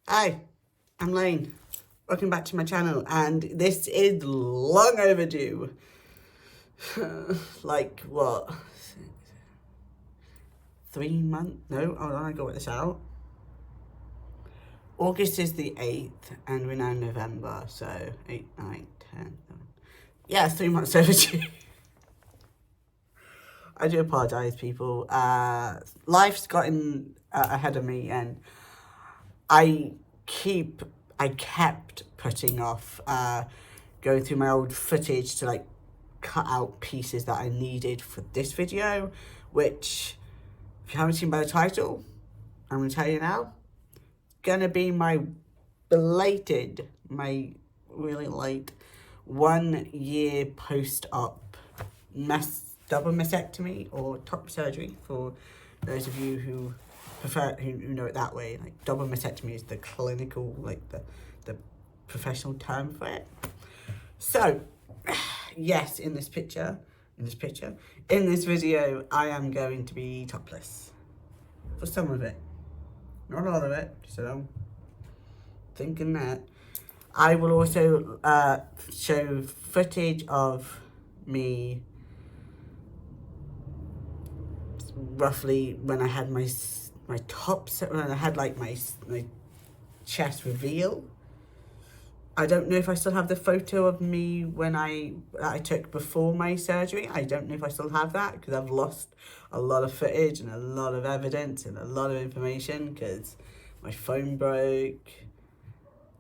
Hi, I'm Lane. Welcome back to my channel, and this is long overdue. Like, what? 3 months? No, hold on, I got this out. August is the 8th, and we're now in November, so 8, 9, 10, 11. Yeah, it's 3 months overdue. I do apologise, people. Life's gotten ahead of me, and I kept putting off going through my old footage to like cut out pieces that I needed for this video, which, if you haven't seen by the title, I'm going to tell you now, gonna be my really late 1 year post-op double mastectomy or top surgery, for those of you who know it that way. Like, double mastectomy is the clinical, like the professional term for it. So, yes, in this video, I am going to be topless for some of it, not all of it. So, thinking that I will also show footage of me roughly when I had my top set, when I had like my chest reveal. I don't know if I still have the photo of me when I took before my surgery. I don't know if I still have that, because I've lost a lot of footage and a lot of evidence and a lot of information, because my phone broke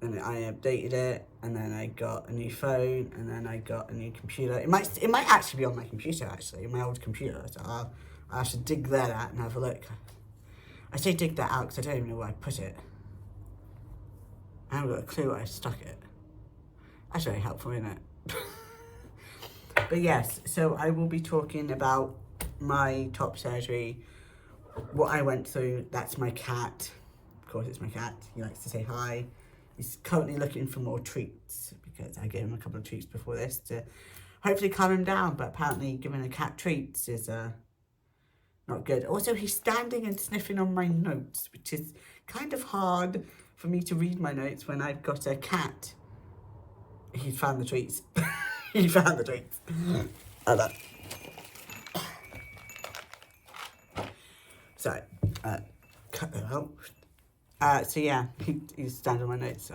and I updated it, and then I got a new phone, and then I got a new computer. It might actually be on my computer, actually, my old computer. So I'll have to dig that out and have a look. I say dig that out because I don't even know where I put it. I haven't got a clue where I stuck it. That's very helpful, isn't it? But yes, so I will be talking about my top surgery, what I went through. That's my cat. Of course, it's my cat. He likes to say hi. He's currently looking for more treats, because I gave him a couple of treats before this to hopefully calm him down. But apparently giving a cat treats is not good. Also, he's standing and sniffing on my notes, which is kind of hard for me to read my notes when I've got a cat. He found the treats. He found the treats. So, cut that out. So yeah, he's standing on my notes.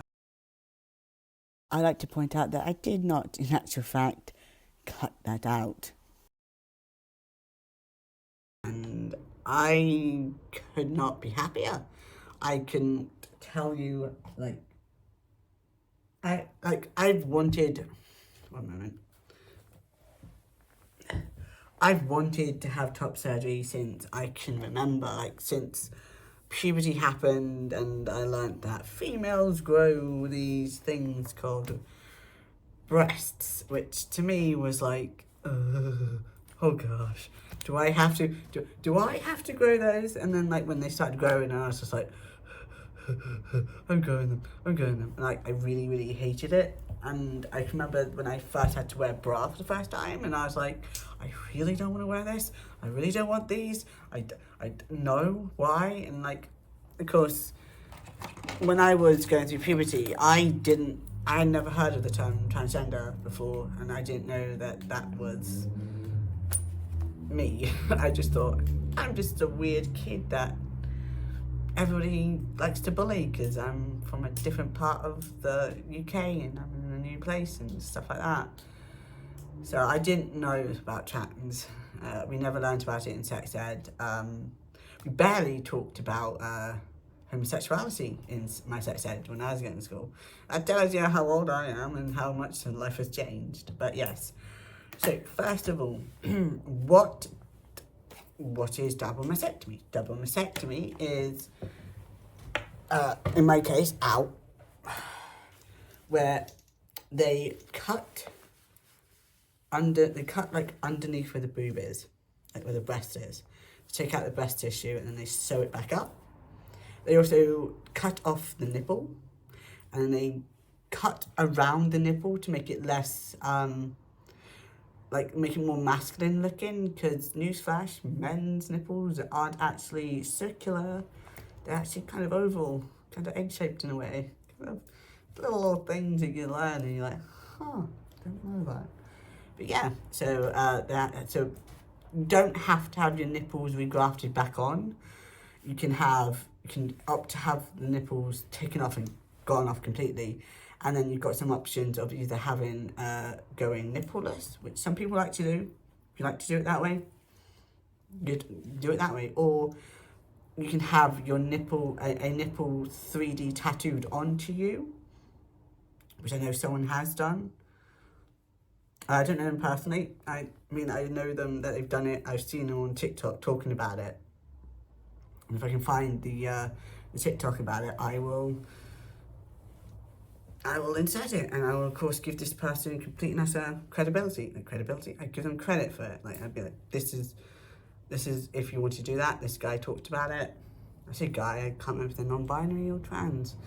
I like to point out that I did not, in actual fact, cut that out. And I could not be happier. I can tell you, like, I've wanted, one moment. I've wanted to have top surgery since I can remember, like since puberty happened, and I learned that females grow these things called breasts, which to me was like, oh gosh, do I have to grow those? And then like when they started growing, and I was just like, I'm growing them. And like, I really, really hated it. And I remember when I first had to wear a bra for the first time, and I was like, I really don't want to wear this. I really don't want these. I know why. And like, of course, when I was going through puberty, I had never heard of the term transgender before, and I didn't know that was me. I just thought, I'm just a weird kid that everybody likes to bully because I'm from a different part of the UK and I'm in a new place and stuff like that. So I didn't know about trans. We never learned about it in sex ed. We barely talked about homosexuality in my sex ed when I was getting to school. That tells you how old I am and how much life has changed. But yes. So first of all, what is double mastectomy? Double mastectomy is, in my case, where they cut like underneath where the boob is, like where the breast is. They take out the breast tissue and then they sew it back up. They also cut off the nipple, and then they cut around the nipple to make it less like make it more masculine looking, because newsflash, men's nipples aren't actually circular, they're actually kind of oval. kind of egg-shaped in a way. Kind of little things that you learn and you're like, huh, don't know that. But yeah, so you don't have to have your nipples regrafted back on. You can opt to have the nipples taken off and gone off completely. And then you've got some options of either having going nippleless, which some people like to do. If you like to do it that way, you'd do it that way. Or you can have your nipple, a nipple 3D tattooed onto you, which I know someone has done. I don't know them personally. I mean, I know them that they've done it. I've seen them on TikTok talking about it. And if I can find the TikTok about it, I will insert it, and I will of course give this person complete and utter credibility. I give them credit for it. Like, I'd be like, this is if you want to do that. This guy talked about it. I say guy. I can't remember if they're non-binary or trans.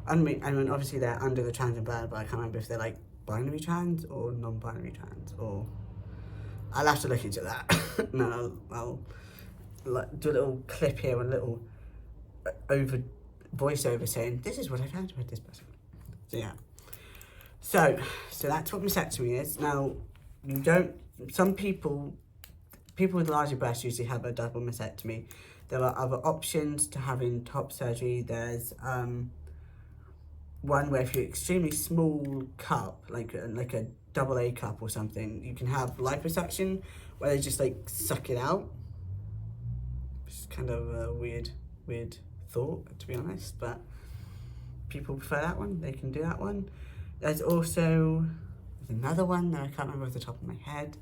I mean, obviously they're under the trans umbrella, but I can't remember if they're like binary trans or non-binary trans. Or I'll have to look into that. No, I'll do a little clip here, a little voiceover saying this is what I found about this person. So yeah, so that's what mastectomy is. Now, some people with larger breasts usually have a double mastectomy. There are other options to having top surgery. There's one where if you're extremely small cup, like a double A cup or something, you can have liposuction, where they just like suck it out. It's kind of a weird thought, to be honest, but people prefer that one. They can do that one. There's another one that I can't remember off the top of my head.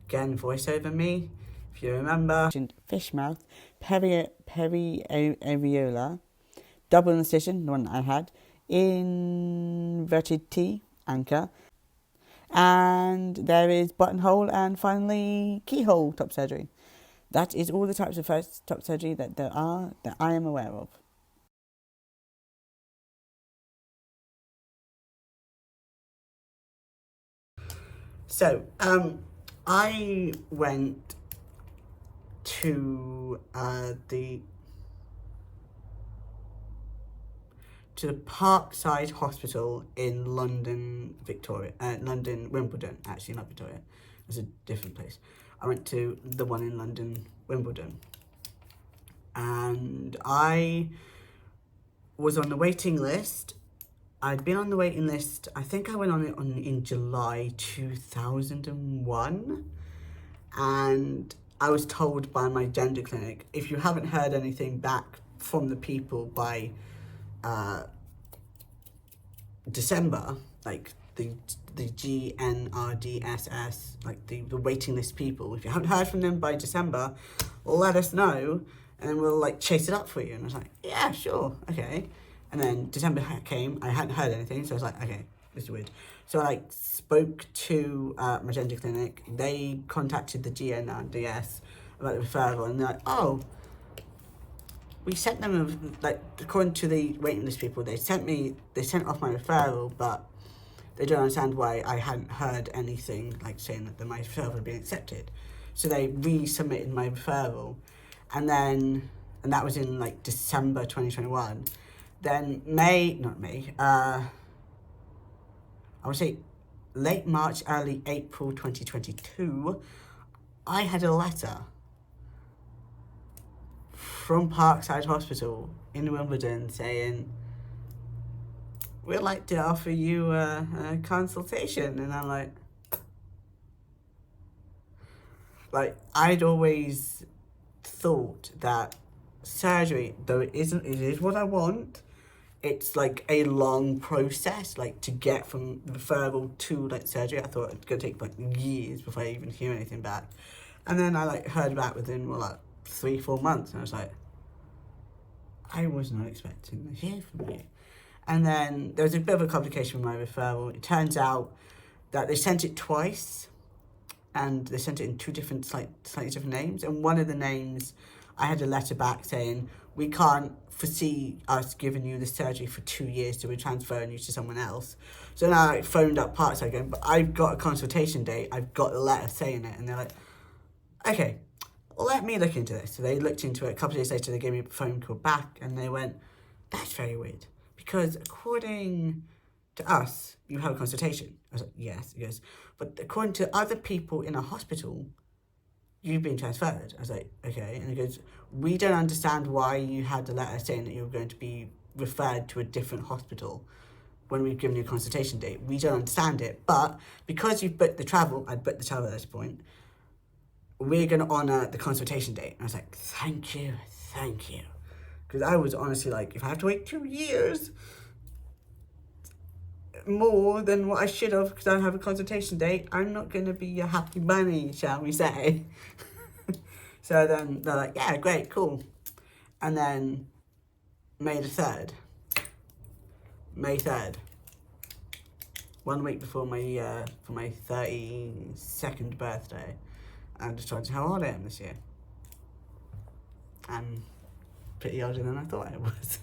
Again, voice over me. If you remember, fish mouth, areola, double incision, the one I had, inverted T, anchor, and there is buttonhole, and finally keyhole top surgery. That is all the types of first top surgery that there are that I am aware of. So, I went to the Parkside Hospital in London, Wimbledon, actually, not Victoria. It's a different place. I went to the one in London, Wimbledon. And I was on the waiting list. I'd been on the waiting list, I think I went on it in July 2001. And I was told by my gender clinic, if you haven't heard anything back from the people by December, like the GNRDSS, like the waiting list people, if you haven't heard from them by December, let us know and we'll like chase it up for you. And I was like, yeah, sure, okay. And then December came, I hadn't heard anything, so I was like, okay, this is weird. So I like spoke to my gender clinic. They contacted the GNRDS about the referral, and they're like, oh, we sent them, like, according to the waiting list people, they sent off my referral, but they don't understand why I hadn't heard anything, like, saying that my referral had been accepted. So they resubmitted my referral, and that was in, like, December 2021. Then I would say late March, early April 2022, I had a letter from Parkside Hospital in Wimbledon saying, we'd like to offer you a consultation. And I'm like, I'd always thought that surgery, though it is what I want, it's like a long process, like to get from referral to like surgery. I thought it's gonna take like years before I even hear anything back. And then I like heard back within like 3-4 months, and I was like, I was not expecting to hear from you. And then there was a bit of a complication with my referral. It turns out that they sent it twice, and they sent it in two different, slightly different names. And one of the names, I had a letter back saying, we can't foresee us giving you the surgery for 2 years, so we're transferring you to someone else. So now I phoned up Parkside again, but I've got a consultation date, I've got the letter saying it, and they're like, okay, let me look into this. So they looked into it. A couple of days later, they gave me a phone call back, and they went, that's very weird. Because according to us, you have a consultation. I was like, yes, he goes, but according to other people in a hospital, you've been transferred. I was like, okay. And he goes, we don't understand why you had a letter saying that you were going to be referred to a different hospital when we've given you a consultation date. We don't understand it. But because you've booked the travel, I'd booked the travel at this point, we're going to honour the consultation date. And I was like, thank you. Because I was honestly like, if I have to wait 2 years more than what I should have because I have a consultation date, I'm not going to be a happy bunny, shall we say. So then they're like, yeah, great, cool. And then May 3rd, 1 week before my for my 32nd birthday, I'm just trying to how old I am this year. I'm pretty older than I thought I was.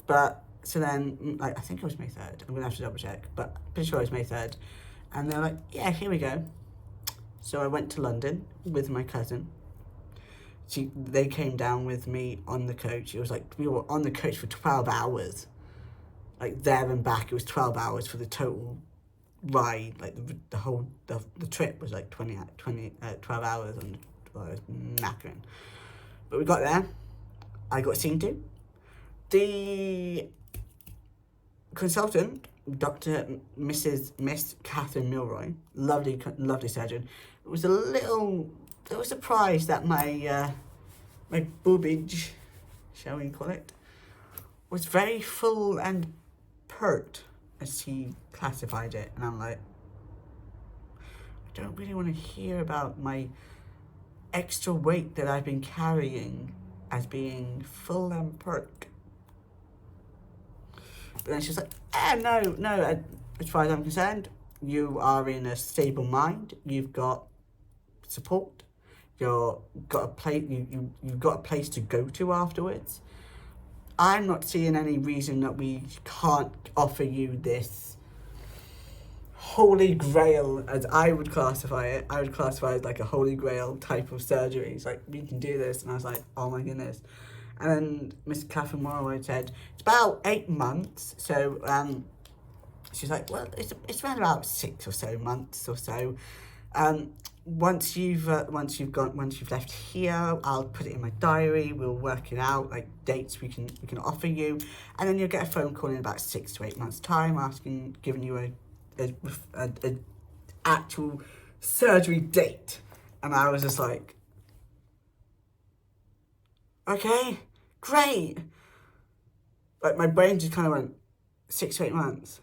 But so then, like, I think it was May 3rd. I'm gonna have to double check, but pretty sure it was May 3rd. And they're like, yeah, here we go. So I went to London with my cousin. They came down with me on the coach. It was like, we were on the coach for 12 hours. Like, there and back, it was 12 hours for the total ride. Like, the trip was like 12 hours, and well, it was knackering. But we got there. I got seen to. The consultant, Miss Catherine Milroy, lovely surgeon, was a little surprised that my boobage, shall we call it, was very full and pert, as he classified it. And I'm like, I don't really want to hear about my extra weight that I've been carrying as being full and pert. But then she's like, no, as far as I'm concerned, you are in a stable mind, you've got support, you've got a place to go to afterwards. I'm not seeing any reason that we can't offer you this holy grail, as I would classify it. I would classify it as like a holy grail type of surgery. It's like, we can do this. And I was like, oh my goodness. And then Miss Catherine Morrow said, it's about 8 months. So she's like, well, it's around about 6 or so months or so. Once you've left here, I'll put it in my diary. We'll work it out, like dates we can offer you, and then you'll get a phone call in about 6 to 8 months' time, giving you a actual surgery date. And I was just like, okay, great. Like, my brain just kind of went, 6 to 8 months.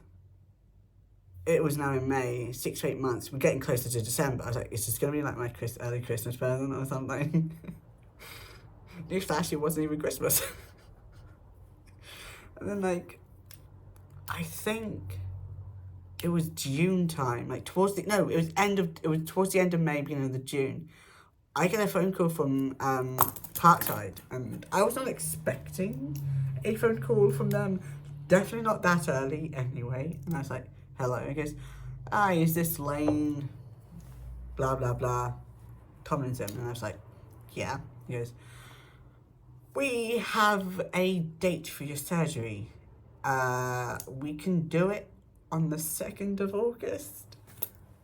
It was now in May, 6 to 8 months. We're getting closer to December. I was like, is this going to be like my early Christmas present or something? Newsflash, it wasn't even Christmas. And then, like, I think it was June time. Like, towards the end of May, beginning of the June. I get a phone call from Parkside, and I was not expecting a phone call from them. Definitely not that early anyway. And I was like, hello. He goes, is this Lane, blah, blah, blah, Tomlinson? And I was like, yeah. He goes, we have a date for your surgery. We can do it on the 2nd of August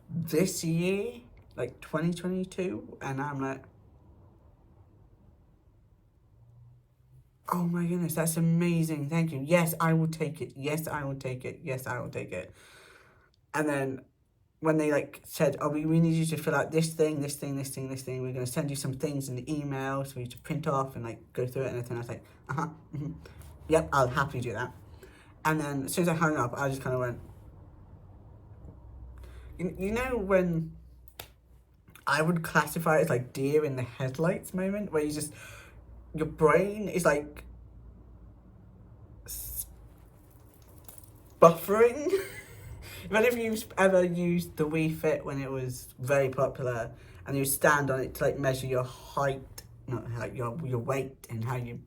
this year, like 2022. And I'm like, oh my goodness, that's amazing. Thank you. Yes, I will take it. Yes, I will take it. Yes, I will take it. And then when they like said, oh, we need you to fill out this thing, we're going to send you some things in the email for you to print off and like go through it and everything. I was like, yep, I'll happily do that. And then as soon as I hung up, I just kind of went, you know when I would classify it as like deer in the headlights moment, where your brain is like buffering. If you've ever used the Wii Fit when it was very popular, and you stand on it to like measure your height, not like your weight, and how your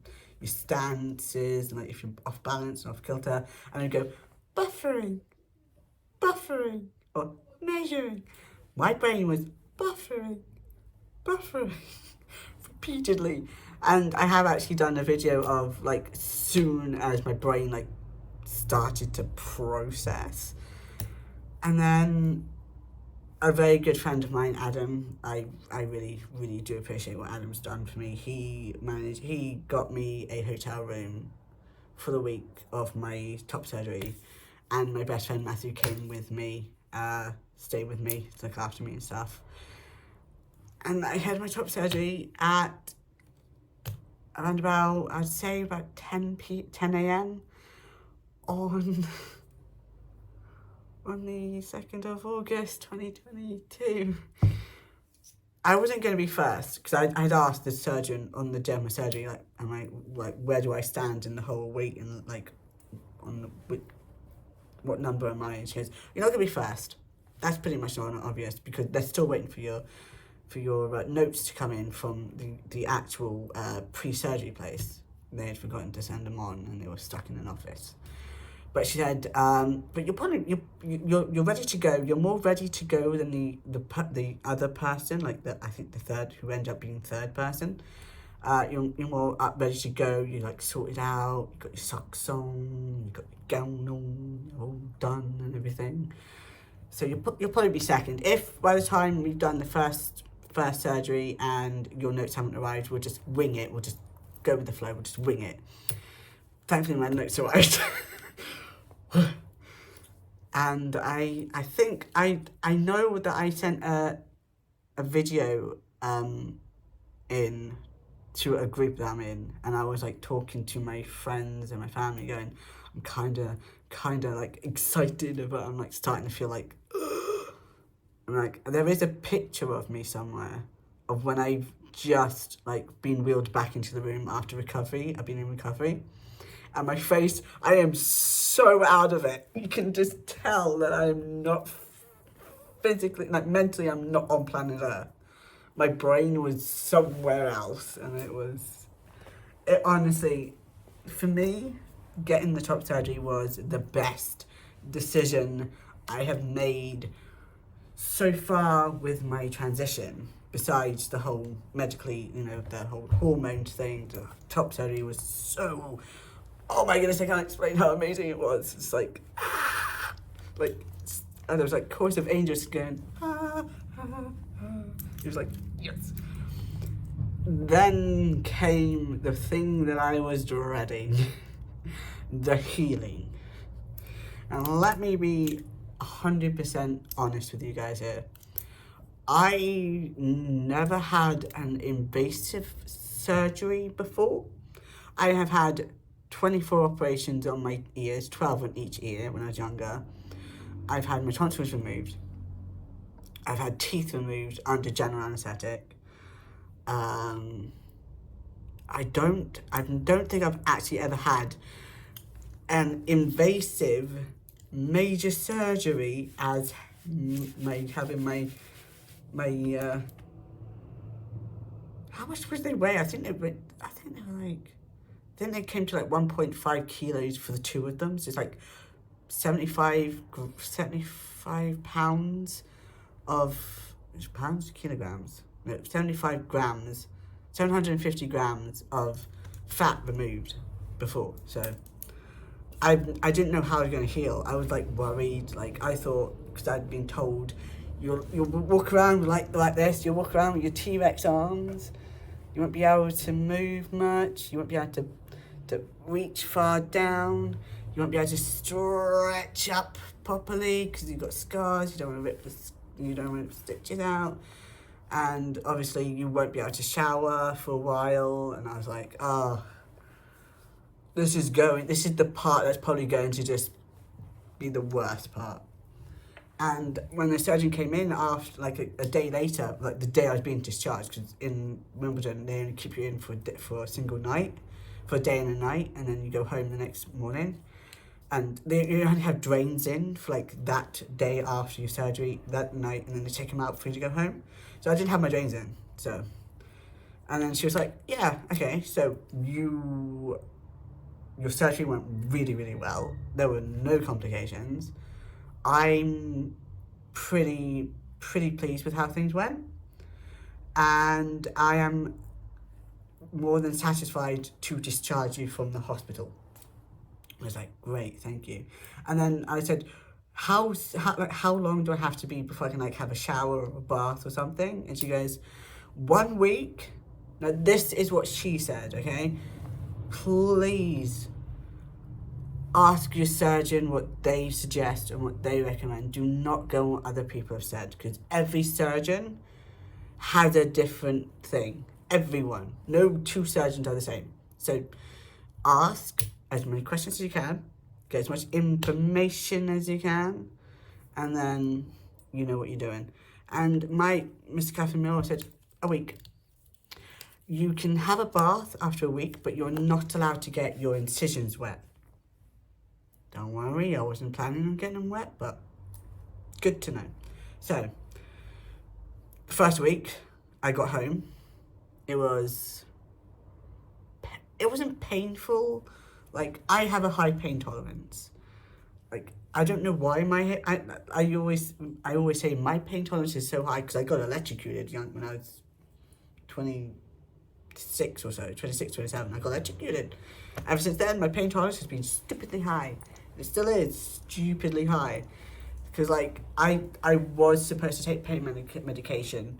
stances, and like if you're off balance and off kilter, and you go buffering, or measuring. My brain was buffering repeatedly, And I have actually done a video of like soon as my brain like started to process. And then a very good friend of mine, Adam, I really, really do appreciate what Adam's done for me. He got me a hotel room for the week of my top surgery, and my best friend Matthew came with me, stayed with me, to look after me and stuff. And I had my top surgery at around about, I'd say about 10 a.m. on the 2nd of August 2022. I wasn't going to be first because I'd asked the surgeon on the general surgery, like, where do I stand in the whole week, and like, what number am I? And she goes, you're not going to be first. That's pretty much not obvious because they're still waiting for your notes to come in from the actual pre-surgery place. They had forgotten to send them on, and they were stuck in an office. But she said, but you're ready to go. You're more ready to go than the other person, like I think the third, who ended up being third person. You're more ready to go. You like sorted out. You got your socks on. You got your gown on. You're all done and everything. So you'll probably be second. If by the time we've done the first surgery and your notes haven't arrived, we'll just wing it. We'll just go with the flow. We'll just wing it. Thankfully, my notes arrived. And I think I know that I sent a video in to a group that I'm in, and I was like talking to my friends and my family, going, I'm kind of like excited, but I'm like starting to feel like, I'm like, there is a picture of me somewhere of when I've just like been wheeled back into the room after recovery. I've been in recovery. And my face, I am so out of it. You can just tell that I am not physically, like mentally, I'm not on planet Earth. My brain was somewhere else, and it honestly, for me, getting the top surgery was the best decision I have made so far with my transition. Besides the whole medically, the whole hormone thing, the top surgery was so, oh my goodness, I can't explain how amazing it was. It's like, and there was like chorus of angels going, It was like, yes. Then came the thing that I was dreading, the healing. And let me be 100% honest with you guys here. I never had an invasive surgery before. I have had 24 operations on my ears, 12 on each ear when I was younger. I've had my tonsils removed. I've had teeth removed under general anaesthetic. I don't think I've actually ever had an invasive major surgery as having my how much was they weigh? I think they came to like 1.5 kilos for the two of them. So it's like 75 pounds of kilograms. No, 75 grams, 750 grams of fat removed before. So I didn't know how I was going to heal. I was like worried. Like I thought, because I'd been told, you'll walk around like this. You'll walk around with your T-Rex arms. You won't be able to move much. You won't be able to reach far down. You won't be able to stretch up properly because you've got scars. You don't want to rip the stitches out. And obviously you won't be able to shower for a while. And I was like, oh, this is the part that's probably going to just be the worst part. And when the surgeon came in after, like a day later, like the day I was being discharged, because in Wimbledon they only keep you in for a single night, for a day and a night, and then you go home the next morning. And you only have drains in for like that day after your surgery, that night, and then they take them out for you to go home. So I didn't have my drains in, so. And then she was like, yeah, okay, so your surgery went really, really well. There were no complications. I'm pretty pleased with how things went. And I am more than satisfied to discharge you from the hospital. I was like, great, thank you. And then I said, how long do I have to be before I can like have a shower or a bath or something? And she goes, 1 week. Now this is what she said, okay? Please ask your surgeon what they suggest and what they recommend. Do not go on what other people have said, because every surgeon has a different thing. Everyone. No two surgeons are the same. So ask as many questions as you can, get as much information as you can, and then you know what you're doing. And my Mr. Catherine Miller said, a week. You can have a bath after a week, but you're not allowed to get your incisions wet. Don't worry, I wasn't planning on getting them wet, but good to know. So, the first week I got home, it wasn't painful. Like, I have a high pain tolerance. Like, I don't know why I always say my pain tolerance is so high because I got electrocuted young when I was 26 or so, 26, 27. I got electrocuted. Ever since then, my pain tolerance has been stupidly high. It still is stupidly high. Because, like, I was supposed to take pain medication,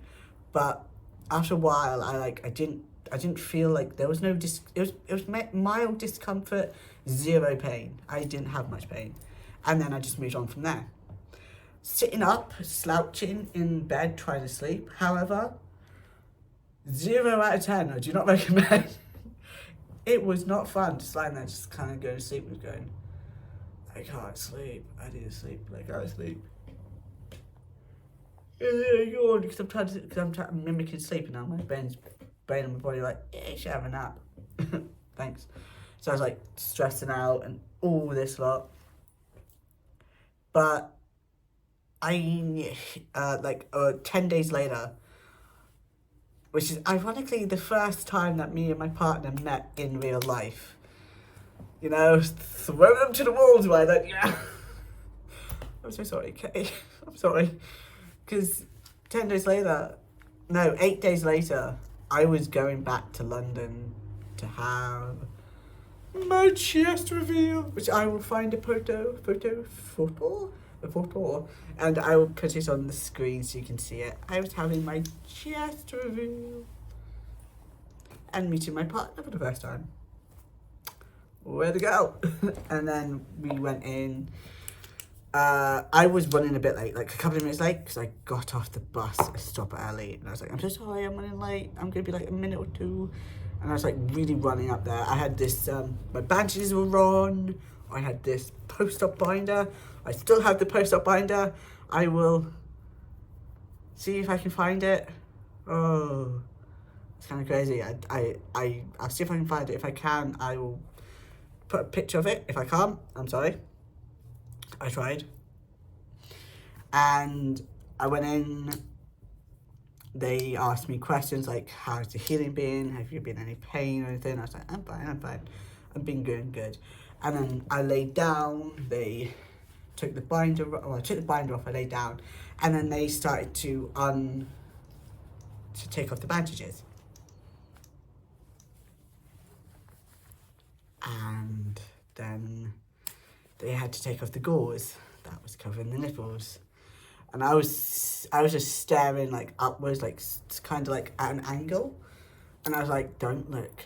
but after a while, I didn't feel like there was no it was mild discomfort, zero pain. I didn't have much pain. And then I just moved on from there. Sitting up, slouching in bed, trying to sleep, however, 0 out of 10, I do not recommend. It was not fun, just lying there, just kind of going to sleep and going, I can't sleep, I need to sleep, I can't sleep. Because I'm mimicking sleep now, my brain and my body are like, yeah, you should have a nap. Thanks. So I was like stressing out and all this lot. But 10 days later, which is ironically the first time that me and my partner met in real life. You know, throw them to the walls while that, yeah. I'm so sorry, Kay. I'm sorry. Because 8 days later, I was going back to London to have my chest reveal, which I will find a photo, and I will put it on the screen so you can see it. I was having my chest reveal and meeting my partner for the first time. Where to go? And then we went in. I was running a bit late, like a couple of minutes late, because I got off the bus at a stop early, and I was like, I'm so sorry, I'm running late, I'm going to be like a minute or two, and I was like really running up there. I had this, my bandages were wrong, I had this post-op binder, I still have the post-op binder, I will see if I can find it. Oh, it's kind of crazy. I'll see if I can find it. If I can, I will put a picture of it. If I can't, I'm sorry. I tried. And I went in, they asked me questions like, how's the healing been? Have you been in any pain or anything? I was like, I'm fine. I've been going good. And then I laid down, they took the binder, I took the binder off, I laid down, and then they started to take off the bandages. And then they had to take off the gauze that was covering the nipples. And I was just staring like upwards, like kind of like at an angle. And I was like, don't look,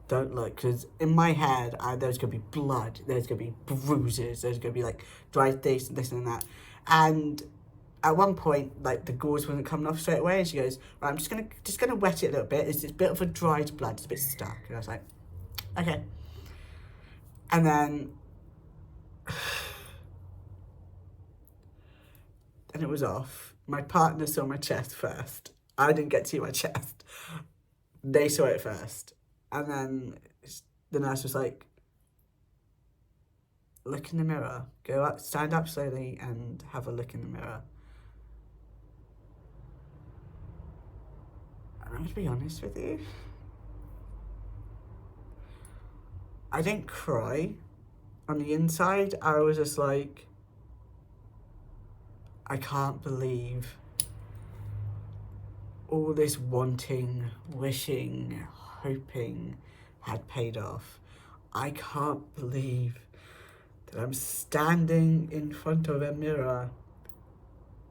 because in my head, there's going to be blood, there's going to be bruises, there's going to be like dry this and that. And at one point, like the gauze wasn't coming off straight away, and she goes, right, I'm just gonna wet it a little bit. It's a bit of a dried blood, it's a bit stuck. And I was like, okay. And then and it was off. My partner saw my chest first. I didn't get to see my chest. They saw it first. And then the nurse was like, look in the mirror. Go up, stand up slowly and have a look in the mirror. And I'm going to be honest with you. I didn't cry. On the inside, I was just like, I can't believe all this wanting, wishing, hoping had paid off. I can't believe that I'm standing in front of a mirror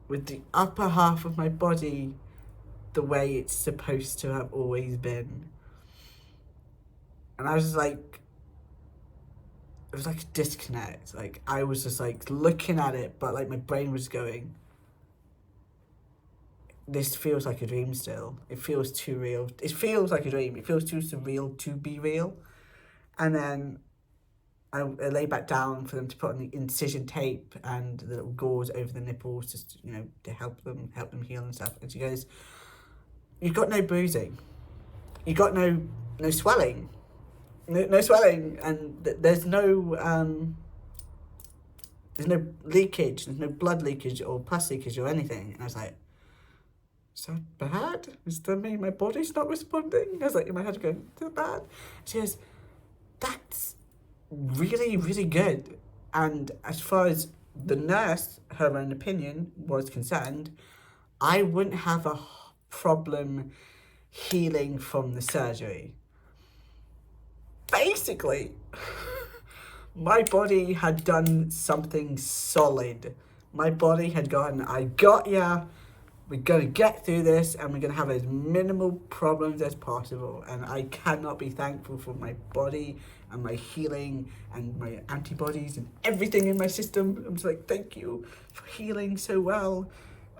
with the upper half of my body the way it's supposed to have always been. And I was like, it was like a disconnect. Like, I was just like looking at it, but like my brain was going, this feels like a dream still. It feels too real. It feels like a dream. It feels too surreal to be real. And then I lay back down for them to put on the incision tape and the little gauze over the nipples, just, you know, to help them heal and stuff. And she goes, "You've got no bruising. You've got no swelling. No swelling, and there's no leakage. There's no blood leakage or pus leakage or anything." And I was like, "Is that bad? Does that mean my body's not responding?" I was like in my head going, "Is that bad?" She goes, "That's really, really good." And as far as the nurse, her own opinion was concerned, I wouldn't have a problem healing from the surgery. Basically, my body had done something solid. My body had gone, "I got ya. We're going to get through this, and we're going to have as minimal problems as possible." And I cannot be thankful for my body and my healing and my antibodies and everything in my system. I'm just like, thank you for healing so well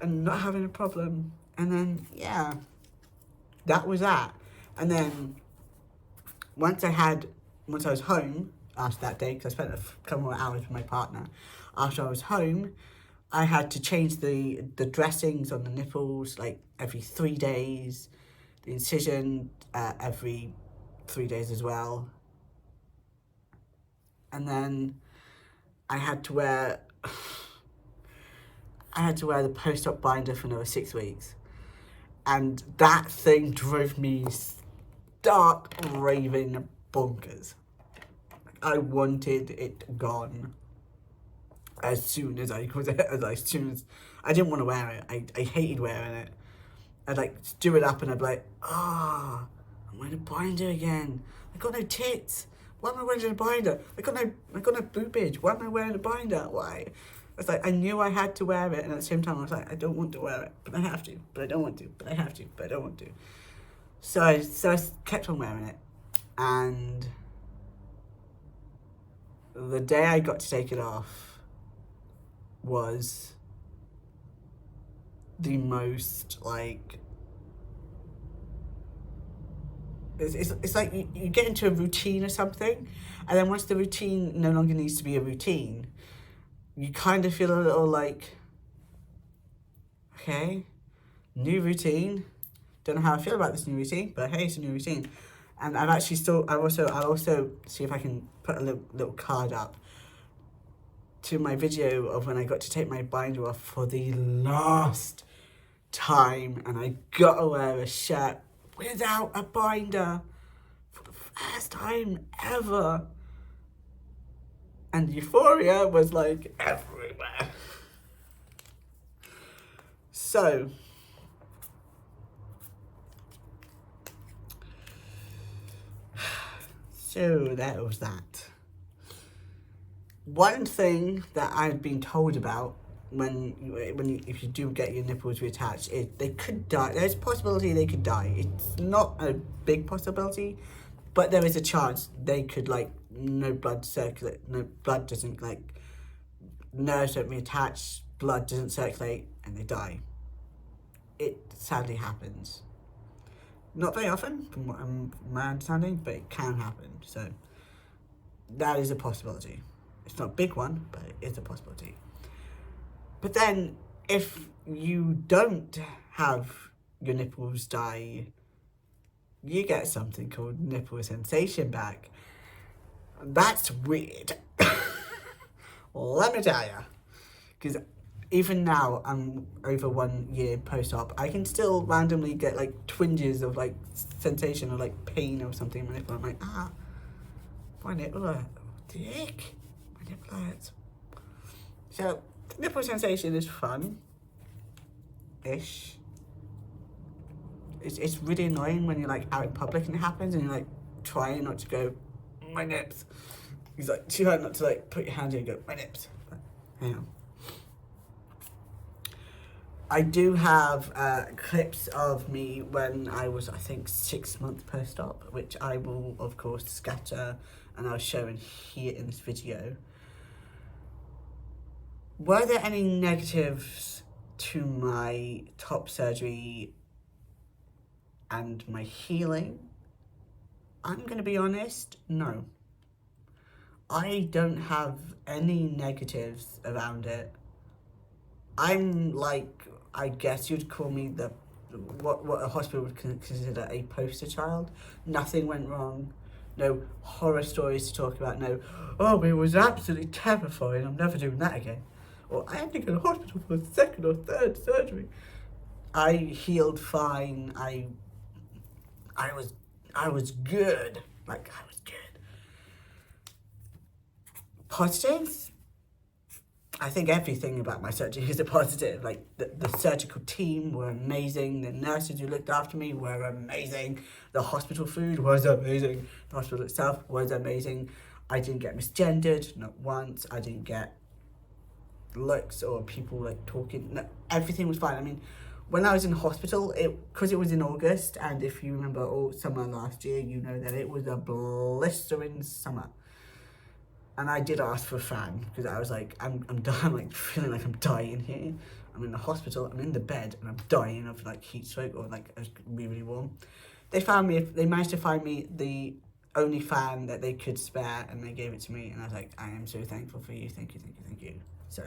and not having a problem. And then, yeah, that was that. And then once I was home after that day, because I spent a couple more hours with my partner, after I was home, I had to change the dressings on the nipples like every 3 days, the incision every 3 days as well. And then I had to wear the post-op binder for another 6 weeks. And that thing drove me stark raving bonkers. I wanted it gone as soon as I didn't want to wear it. I hated wearing it. I'd like do it up and I'd be like, I'm wearing a binder again. I got no tits. Why am I wearing a binder? I got no boobage. Why am I wearing a binder? Why? It's like I knew I had to wear it, and at the same time I was like, I don't want to wear it, but I have to. But I don't want to. But I have to. But I don't want to. So I kept on wearing it, and the day I got to take it off was the most like it's like you get into a routine or something, and then once the routine no longer needs to be a routine, you kind of feel a little like, okay, new routine. Don't know how I feel about this new routine, but hey, it's a new routine. And I'll also see if I can put a little card up to my video of when I got to take my binder off for the last time, and I got to wear a shirt without a binder for the first time ever. And euphoria was like everywhere. So that was that. One thing that I've been told about if you do get your nipples reattached, they could die. There's a possibility they could die. It's not a big possibility, but there is a chance they could, like, no blood circulate, no blood doesn't, like, nerves don't reattach, blood doesn't circulate, and they die. It sadly happens. Not very often, from what my understanding, but it can happen. So that is a possibility. It's not a big one, but it is a possibility. But then, if you don't have your nipples die, you get something called nipple sensation back. That's weird. Let me tell you. Because even now, I'm over 1 year post-op, I can still randomly get like twinges of like sensation or like pain or something in my nipple. I'm like, my nipple hurts. Dick. My nipple hurts. So, nipple sensation is fun-ish. it's really annoying when you're like out in public and it happens and you're like trying not to go, my nips. He's like, too hard not to like put your hand in and go, my nips. But, hang on. I do have clips of me when I was, I think, 6 months post-op, which I will, of course, scatter and I'll show and hear in this video. Were there any negatives to my top surgery and my healing? I'm going to be honest, no. I don't have any negatives around it. I'm like, I guess you'd call me the what a hospital would consider a poster child. Nothing went wrong. No horror stories to talk about. No, oh, it was absolutely terrifying. I'm never doing that again. Or I had to go to hospital for a second or third surgery. I healed fine. I was good. Like, I was good. Positives? I think everything about my surgery is a positive. Like, the surgical team were amazing. The nurses who looked after me were amazing. The hospital food was amazing. The hospital itself was amazing. I didn't get misgendered, not once. I didn't get looks or people like talking. No, everything was fine. I mean, when I was in hospital, because it was in August, and if you remember all summer last year, you know that it was a blistering summer. And I did ask for a fan because I was like, I'm dying, like feeling like I'm dying here. I'm in the hospital, I'm in the bed, and I'm dying of like heat stroke or like I was really warm. They managed to find me the only fan that they could spare, and they gave it to me, and I was like, I am so thankful for you, thank you, thank you, thank you. So,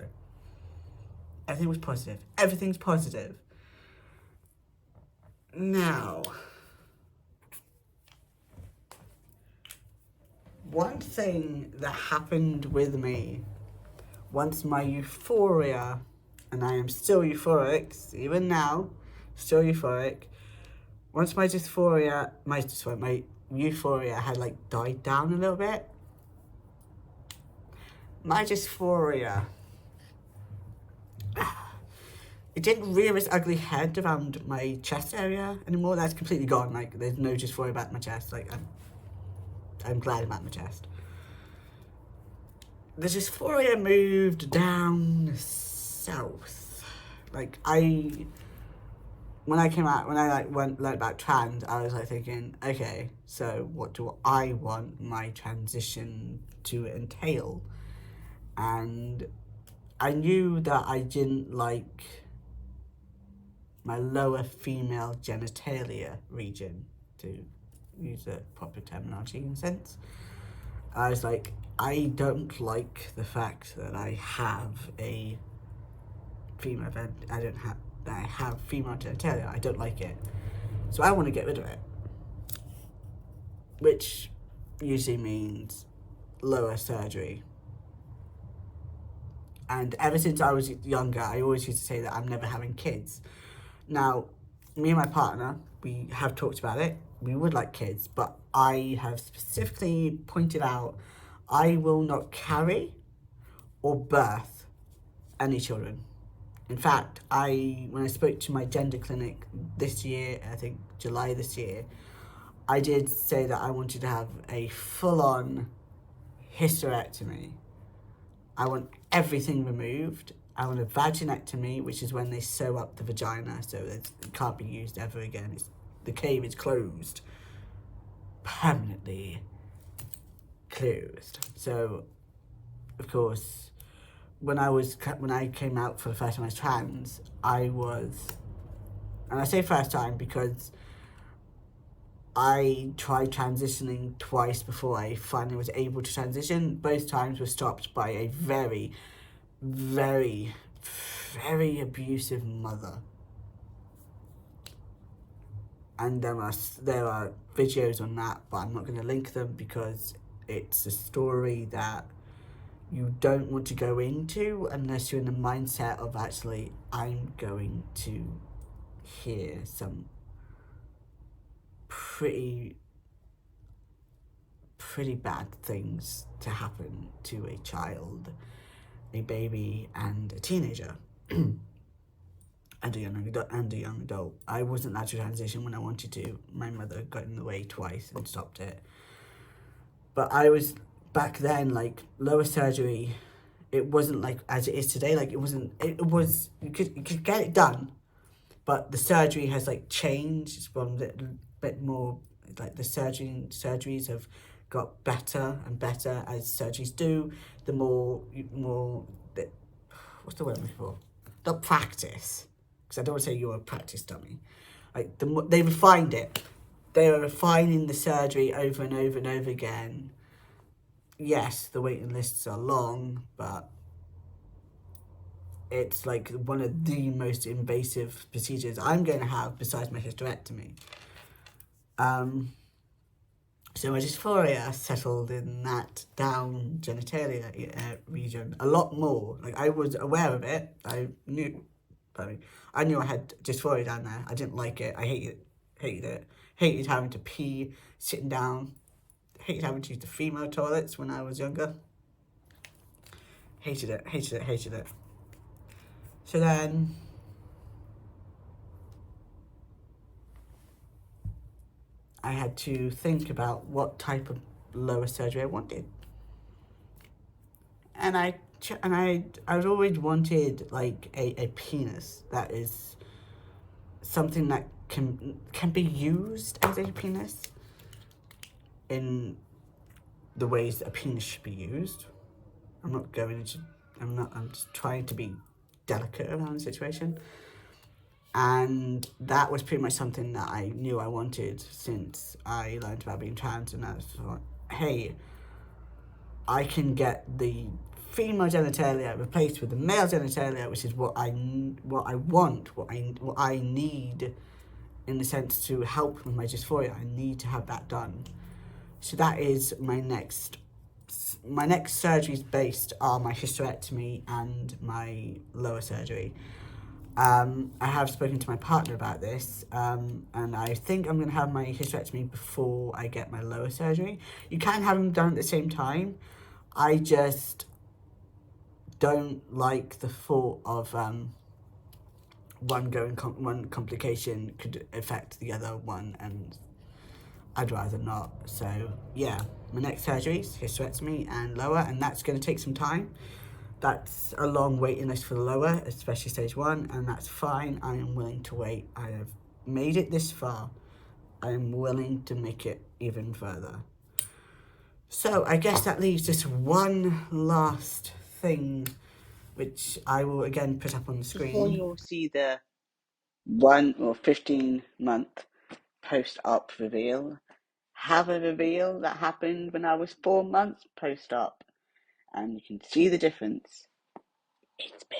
everything was positive. Everything's positive. Now, one thing that happened with me once my euphoria, and I am still euphoric, even now, still euphoric. Once my euphoria had like died down a little bit, my dysphoria, it didn't rear its ugly head around my chest area anymore. That's completely gone. Like, there's no dysphoria about my chest. Like, I'm glad about my chest. The dysphoria moved down south. Like, when I learned about trans, I was like thinking, okay, so what do I want my transition to entail? And I knew that I didn't like my lower female genitalia region, to use a proper terminology in a sense. I was like, I don't like the fact that I have a female, I have female genitalia. I don't like it. So I want to get rid of it. Which usually means lower surgery. And ever since I was younger, I always used to say that I'm never having kids. Now, me and my partner, we have talked about it. We would like kids, but I have specifically pointed out I will not carry or birth any children. In fact, when I spoke to my gender clinic this year, I think July this year, I did say that I wanted to have a full-on hysterectomy. I want everything removed. I want a vaginectomy, which is when they sew up the vagina so that it can't be used ever again. The cave is closed. Permanently closed. So, of course, when I came out for the first time as trans, and I say first time because I tried transitioning twice before I finally was able to transition. Both times were stopped by a very, very, very abusive mother. And there are videos on that, but I'm not going to link them because it's a story that you don't want to go into unless you're in the mindset of actually, I'm going to hear some pretty bad things to happen to a child, a baby, and a teenager. and a young adult. I wasn't allowed to transition when I wanted to. My mother got in the way twice and stopped it. But I was, back then, like, lower surgery, it wasn't like as it is today. Like, it was, you could get it done, but the surgery has, like, changed. It's gone a bit more, like, the surgeries have got better and better as surgeries do. The more, what's the word I'm looking for? The practice. Because I don't want to say you're a practice dummy. Like, they refined it. They are refining the surgery over and over and over again. Yes, the waiting lists are long, but it's like one of the most invasive procedures I'm going to have besides my hysterectomy. So my dysphoria settled in that down genitalia region a lot more. Like, I was aware of it. I knew I had dysphoria down there. I didn't like it. I hated it. Hated having to pee sitting down. Hated having to use the female toilets when I was younger. Hated it. So then I had to think about what type of lower surgery I wanted. And I'd always wanted, like, a penis that is something that can be used as a penis in the ways that a penis should be used. I'm just trying to be delicate around the situation. And that was pretty much something that I knew I wanted since I learned about being trans. And I was like, hey, I can get the female genitalia replaced with the male genitalia, which is what I want, what I need, in the sense to help with my dysphoria. I need to have that done. So that is my next surgeries based on my hysterectomy and my lower surgery. I have spoken to my partner about this, and I think I'm going to have my hysterectomy before I get my lower surgery. You can have them done at the same time. I just don't like the thought of one complication could affect the other one, and I'd rather not. So yeah, my next surgery is hysterectomy and lower, and that's going to take some time. That's a long waiting list for the lower, especially stage 1, and that's fine. I am willing to wait. I have made it this far. I am willing to make it even further. So I guess that leaves just one last thing, which I will again put up on the screen. Before you'll see the 1 or 15-month post-op reveal. Have a reveal that happened when I was 4 months post-op. And you can see the difference. It's big.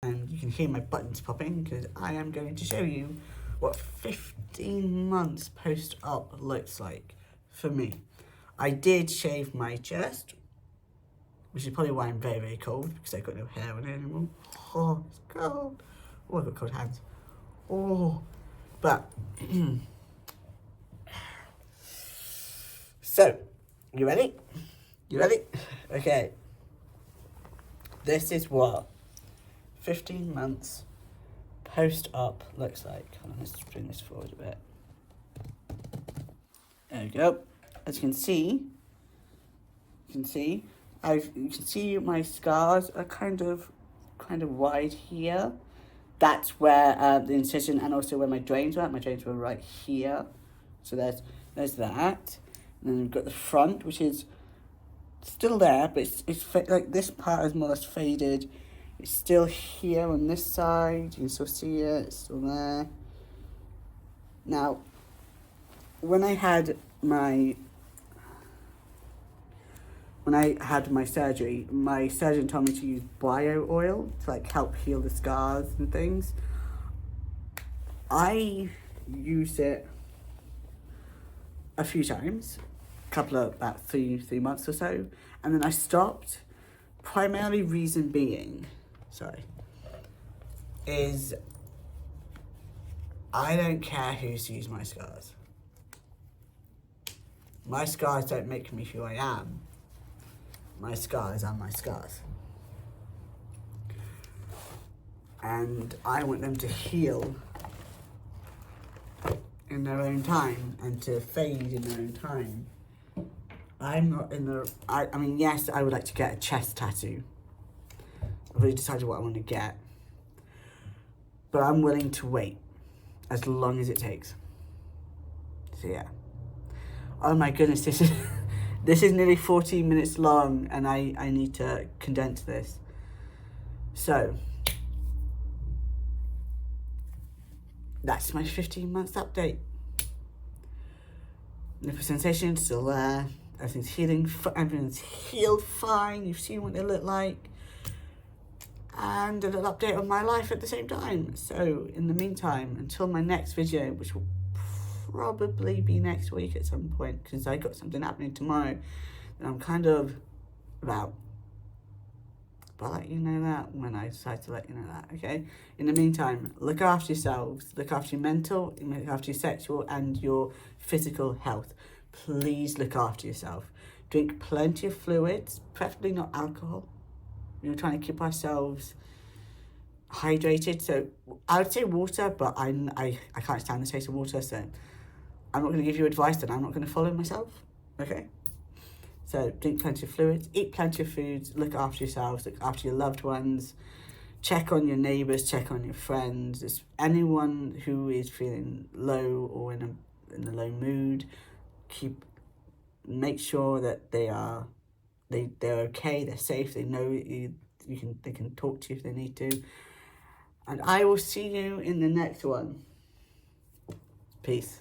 And you can hear my buttons popping because I am going to show you what 15 months post-op looks like for me. I did shave my chest, which is probably why I'm very, very cold, because I've got no hair on it anymore. Oh, it's cold. Oh, I've got cold hands. Oh, but so, you ready? You ready? Okay. This is what 15 months post-op looks like. Hold on, let's bring this forward a bit. There we go. As you can see, you can see my scars are kind of wide here. That's where the incision, and also where my drains were. My drains were right here. So there's that. And then we've got the front, which is still there, but it's like this part is more or less faded. It's still here on this side. You can still see it. It's still there. Now, when I had my surgery, my surgeon told me to use bio oil to, like, help heal the scars and things. I used it a few times, about three months or so, and then I stopped primarily reason being, is I don't care who sees my scars. My scars don't make me who I am. My scars are my scars. And I want them to heal in their own time and to fade in their own time. I'm not in the... I mean, yes, I would like to get a chest tattoo. I've already decided what I want to get. But I'm willing to wait as long as it takes. So yeah. Oh my goodness, this is nearly 14 minutes long, and I need to condense this. So that's my 15 months update. Nipple sensation is still there. Everything's healing. Everything's healed fine. You've seen what they look like. And a little update on my life at the same time. So in the meantime, until my next video, which will probably be next week at some point, because I got something happening tomorrow that I'm kind of about. But I'll let you know that when I decide to let you know that, okay? In the meantime, look after yourselves, look after your mental, look after your sexual and your physical health. Please look after yourself. Drink plenty of fluids, preferably not alcohol. We're trying to keep ourselves hydrated. So I would say water, but I can't stand the taste of water, so I'm not going to give you advice that I'm not going to follow myself, okay? So drink plenty of fluids, eat plenty of foods, look after yourselves, look after your loved ones, check on your neighbours, check on your friends. It's anyone who is feeling low or in a low mood, make sure that they're okay, they're safe, they know they can talk to you if they need to. And I will see you in the next one. Peace.